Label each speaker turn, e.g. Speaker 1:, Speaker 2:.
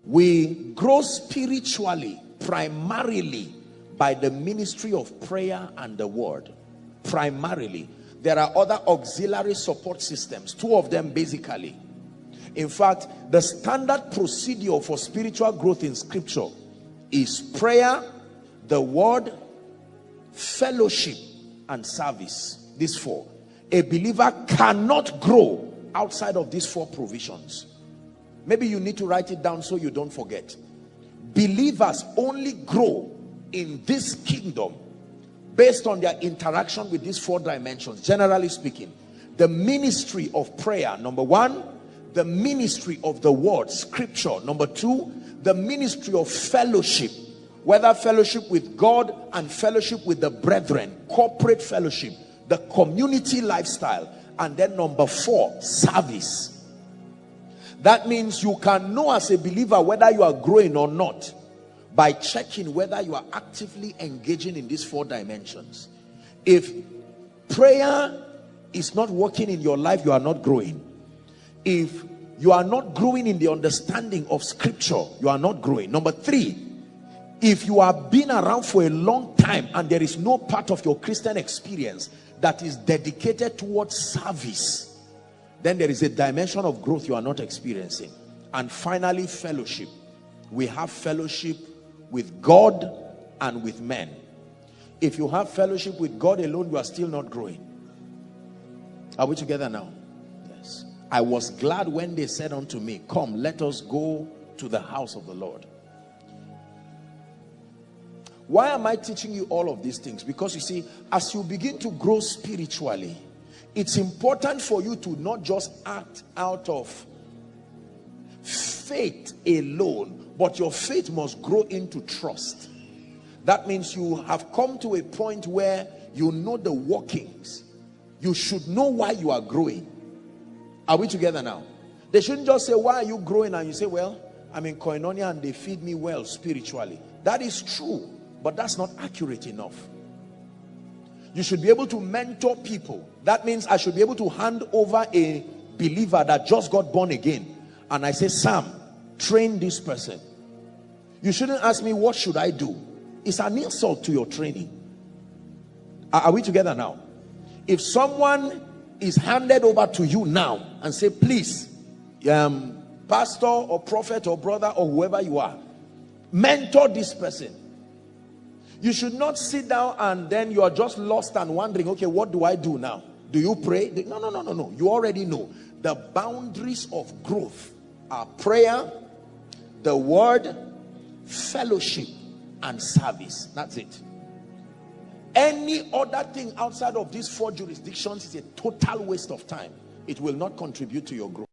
Speaker 1: We grow spiritually primarily by the ministry of prayer and the word. Primarily. There are other auxiliary support systems, two of them basically. In fact, the standard procedure for spiritual growth in scripture is prayer, the word, fellowship, and service. These four. A believer cannot grow outside of these four provisions. Maybe you need to write it down so you don't forget. Believers only grow in this kingdom based on their interaction with these four dimensions. Generally speaking, the ministry of prayer, number one. The ministry of the word, scripture, number two. The ministry of fellowship, whether fellowship with God and fellowship with the brethren, corporate fellowship, the community lifestyle. And then number four, service. That means you can know as a believer whether you are growing or not by checking whether you are actively engaging in these four dimensions. If prayer is not working in your life, you are not growing. If you are not growing in the understanding of scripture, you are not growing. Number three, if you have been around for a long time and there is no part of your Christian experience that is dedicated towards service, then there is a dimension of growth you are not experiencing. And finally, fellowship. We have fellowship with God and with men. If you have fellowship with God alone, you are still not growing. Are we together now? Yes. I was glad when they said unto me, come, let us go to the house of the Lord. Why am I teaching you all of these things? Because you see, as you begin to grow spiritually, it's important for you to not just act out of faith alone, but your faith must grow into trust. That means you have come to a point where you know the workings. You should know why you are growing. Are we together now? They shouldn't just say, why are you growing? And you say, well, I'm in koinonia and they feed me well spiritually. That is true, but that's not accurate enough. You should be able to mentor people. That means I should be able to hand over a believer that just got born again. And I say, Sam, train this person. You shouldn't ask me, what should I do? It's an insult to your training. Are we together now? If someone is handed over to you now and say, please, pastor or prophet or brother or whoever you are, mentor this person. You should not sit down and then you are just lost and wondering, okay, what do I do now? Do you pray? No. You already know. The boundaries of growth are prayer, the word, fellowship, and service. That's it. Any other thing outside of these four jurisdictions is a total waste of time. It will not contribute to your growth.